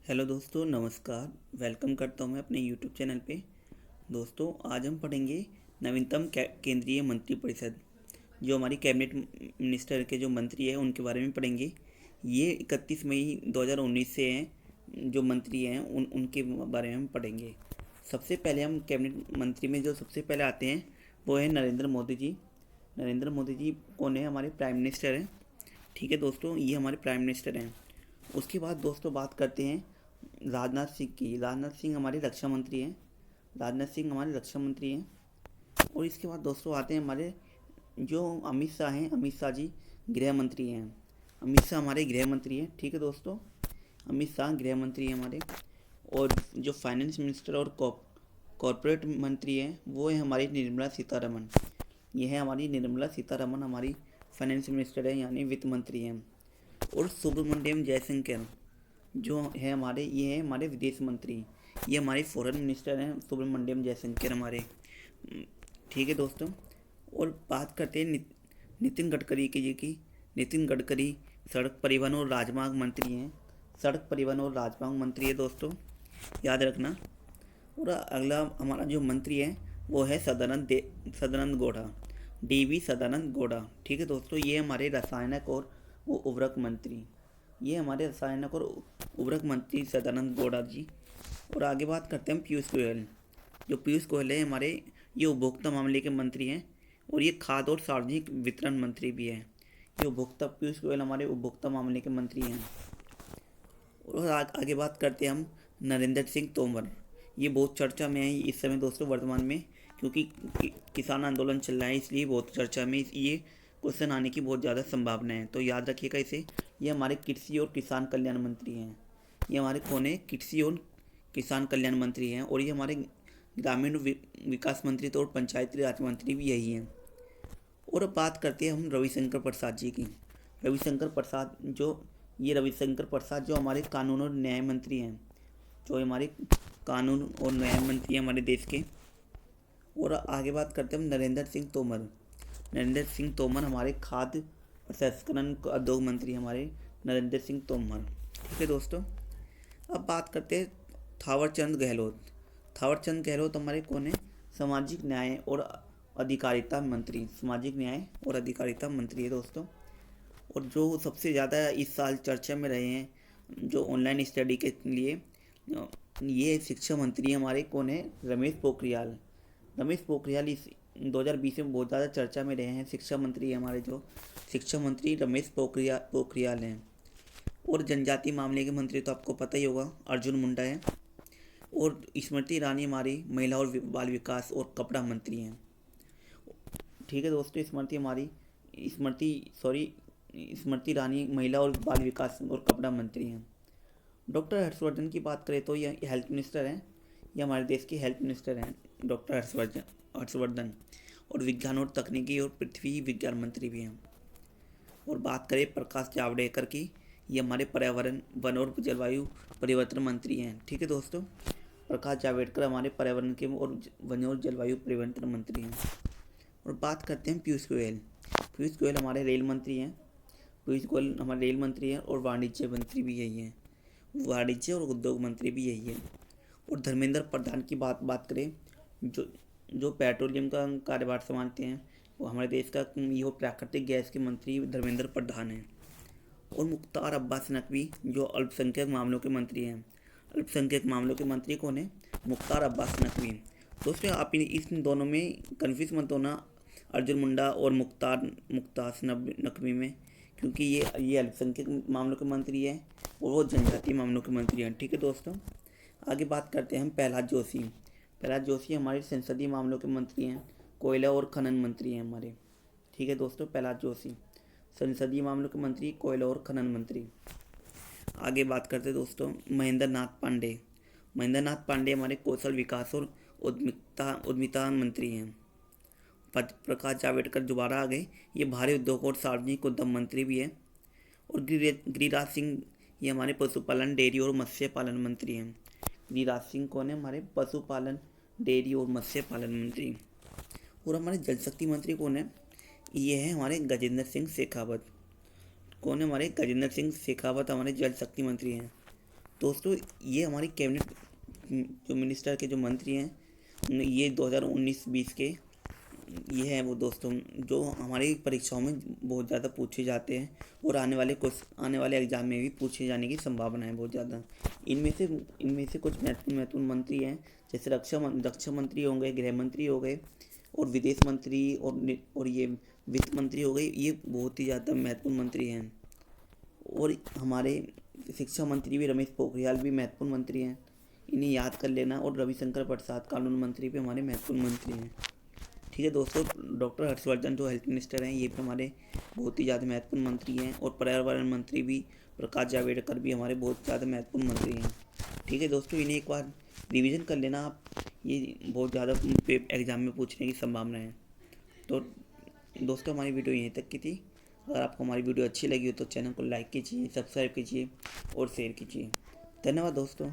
Hello दोस्तों, नमस्कार। Welcome करता हूँ मैं अपने यूट्यूब चैनल पे। दोस्तों, आज हम पढ़ेंगे नवीनतम केंद्रीय मंत्रिपरिषद। जो हमारी कैबिनेट मिनिस्टर के जो मंत्री हैं उनके बारे में पढ़ेंगे। ये 31 मई 2019 से हैं। जो मंत्री हैं उनके बारे में हम पढ़ेंगे। सबसे पहले हम कैबिनेट मंत्री में जो सबसे पहले आते हैं वो है नरेंद्र मोदी जी। नरेंद्र मोदी जी कौन है? हमारे प्राइम मिनिस्टर हैं। ठीक है दोस्तों, ये हमारे प्राइम मिनिस्टर हैं। उसके बाद दोस्तों बात करते हैं राजनाथ सिंह की। राजनाथ सिंह हमारे रक्षा मंत्री हैं। राजनाथ सिंह हमारे रक्षा मंत्री हैं। और इसके बाद दोस्तों आते हैं हमारे जो अमित शाह हैं। अमित शाह जी गृह मंत्री हैं। अमित शाह हमारे गृह मंत्री हैं। ठीक है दोस्तों, अमित शाह गृह मंत्री हैं हमारे। और जो फाइनेंस मिनिस्टर और कॉरपोरेट मंत्री हैं वो है हमारी निर्मला सीतारमण। ये है हमारी निर्मला सीतारमण, हमारी फाइनेंस मिनिस्टर है, यानी वित्त मंत्री हैं। और सुब्रमण्यम जयशंकर जो है हमारे, ये है हमारे विदेश मंत्री। ये हमारे फॉरेन मिनिस्टर हैं सुब्रमण्यम जयशंकर हमारे। ठीक है दोस्तों, और बात करते हैं नितिन गडकरी की। नितिन गडकरी सड़क परिवहन और राजमार्ग मंत्री हैं। सड़क परिवहन और राजमार्ग मंत्री है दोस्तों, याद रखना। और अगला हमारा जो मंत्री है वो है सदानंद गौड़ा, डीवी सदानंद गौड़ा। ठीक है दोस्तों, ये हमारे रसायनक और वो उर्वरक मंत्री। ये हमारे रसायनक और उर्वरक मंत्री सदानंद गौड़ा जी। और आगे बात करते हैं पीयूष गोयल। जो पीयूष गोयल है हमारे, ये उपभोक्ता मामले के मंत्री हैं। और ये खाद्य और सार्वजनिक वितरण मंत्री भी हैं। ये पीयूष गोयल हमारे उपभोक्ता मामले के मंत्री हैं। और आगे बात करते हैं हम नरेंद्र सिंह तोमर। ये बहुत चर्चा में है इस समय दोस्तों वर्तमान में, क्योंकि किसान आंदोलन चल रहा है, इसलिए बहुत चर्चा में ये क्वेश्चन आने की बहुत ज़्यादा संभावना है। तो याद रखिएगा इसे। ये हमारे कृषि और किसान कल्याण मंत्री हैं। ये हमारे कौन है? कृषि और किसान कल्याण मंत्री हैं। और ये हमारे ग्रामीण विकास मंत्री तो और पंचायती राज मंत्री भी यही हैं। और अब बात करते हैं हम रविशंकर प्रसाद जी की। रविशंकर प्रसाद जो हमारे कानून और न्याय मंत्री हैं। जो हमारे कानून और न्याय मंत्री हैं हमारे देश के। और आगे बात करते हैं हम नरेंद्र सिंह तोमर। नरेंद्र सिंह तोमर हमारे खाद्य प्रसंस्करण उद्योग मंत्री हमारे नरेंद्र सिंह तोमर। ठीक है दोस्तों, अब बात करते हैं थावरचंद गहलोत। थावरचंद गहलोत हमारे कौन है? सामाजिक न्याय और अधिकारिता मंत्री। सामाजिक न्याय और अधिकारिता मंत्री है दोस्तों। और जो सबसे ज़्यादा इस साल चर्चा में रहे हैं जो ऑनलाइन स्टडी के लिए, ये शिक्षा मंत्री हमारे कौन है? रमेश पोखरियाल। रमेश पोखरियाल इस 2020 में बहुत ज़्यादा चर्चा में रहे हैं। शिक्षा मंत्री हमारे जो शिक्षा मंत्री रमेश पोखरियाल हैं। और जनजाति मामले के मंत्री तो आपको पता ही होगा, अर्जुन मुंडा है। और स्मृति ईरानी हमारी महिला और बाल विकास और कपड़ा मंत्री हैं। ठीक है दोस्तों, स्मृति ईरानी महिला और बाल विकास और कपड़ा मंत्री हैं। डॉक्टर हर्षवर्धन की बात करें तो ये हेल्थ मिनिस्टर हैं। ये हमारे देश के हेल्थ मिनिस्टर हैं डॉक्टर हर्षवर्धन। और विज्ञान और तकनीकी और पृथ्वी विज्ञान मंत्री भी हैं। और बात करें प्रकाश जावड़ेकर की, ये हमारे पर्यावरण वन और जलवायु परिवर्तन मंत्री हैं। ठीक है दोस्तों, प्रकाश जावड़ेकर हमारे पर्यावरण के और वन और जलवायु परिवर्तन मंत्री हैं। और बात करते हैं पीयूष गोयल। पीयूष गोयल हमारे रेल मंत्री हैं। पीयूष गोयल हमारे रेल मंत्री हैं और वाणिज्य मंत्री भी यही हैं। वाणिज्य और उद्योग मंत्री भी यही है। और धर्मेंद्र प्रधान की बात करें, जो पेट्रोलियम का कार्यभार संभालते हैं, वो हमारे देश का ये प्राकृतिक गैस के मंत्री धर्मेंद्र प्रधान हैं। और मुख्तार अब्बास नकवी जो अल्पसंख्यक मामलों के मंत्री हैं। अल्पसंख्यक मामलों के मंत्री कौन है? मुख्तार अब्बास नकवी। दोस्तों, आप इस दोनों में कन्फ्यूज मत होना, अर्जुन मुंडा और मुख्तार नकवी में, क्योंकि ये अल्पसंख्यक मामलों के मंत्री हैं और वो जनजातीय मामलों के मंत्री हैं। ठीक है दोस्तों, आगे बात करते हैं हम प्रहलाद जोशी। प्रहलाद जोशी हमारे संसदीय मामलों के मंत्री हैं, कोयला और खनन मंत्री हैं हमारे। ठीक है दोस्तों, प्रहलाद जोशी संसदीय मामलों के मंत्री, कोयला और खनन मंत्री। आगे बात करते हैं दोस्तों महेंद्र नाथ पांडे। महेंद्र नाथ पांडे हमारे कौशल विकास और उद्यमिता मंत्री हैं। प्रकाश जावड़ेकर दोबारा आ गए, ये भारी उद्योग और सार्वजनिक उद्यम मंत्री भी हैं। और गिरिराज सिंह ये हमारे पशुपालन, डेयरी और मत्स्य पालन मंत्री हैं। गिरिराज सिंह कौन है? हमारे पशुपालन, डेयरी और मत्स्य पालन मंत्री। और हमारे जल शक्ति मंत्री कौन है? ये है हमारे गजेंद्र सिंह शेखावत। कौन है? हमारे गजेंद्र सिंह शेखावत हमारे जल शक्ति मंत्री हैं। दोस्तों ये हमारी कैबिनेट जो मिनिस्टर के जो मंत्री हैं ये 2019-20 के ये हैं वो दोस्तों, जो हमारी परीक्षाओं में बहुत ज़्यादा पूछे जाते हैं और आने वाले एग्ज़ाम में भी पूछे जाने की संभावना है बहुत ज़्यादा। इनमें से कुछ महत्वपूर्ण मंत्री हैं, जैसे रक्षा मंत्री हो गए, गृह मंत्री हो गए और विदेश मंत्री और ये वित्त मंत्री हो गए। ये बहुत ही ज़्यादा महत्वपूर्ण मंत्री हैं। और हमारे शिक्षा मंत्री भी रमेश पोखरियाल भी महत्वपूर्ण मंत्री हैं, इन्हें याद कर लेना। और रविशंकर प्रसाद कानून मंत्री भी हमारे महत्वपूर्ण मंत्री हैं। ठीक है दोस्तों, डॉक्टर हर्षवर्धन जो हेल्थ मिनिस्टर हैं ये भी हमारे बहुत ही ज़्यादा महत्वपूर्ण मंत्री हैं। और पर्यावरण मंत्री भी प्रकाश जावड़ेकर भी हमारे बहुत ज़्यादा महत्वपूर्ण मंत्री हैं। ठीक है दोस्तों, इन्हें एक बार रिवीजन कर लेना आप, ये बहुत ज़्यादा एग्ज़ाम में पूछने की संभावना है। तो दोस्तों हमारी वीडियो यहीं तक की थी। अगर आपको हमारी वीडियो अच्छी लगी हो तो चैनल को लाइक कीजिए, सब्सक्राइब कीजिए और शेयर कीजिए। धन्यवाद दोस्तों।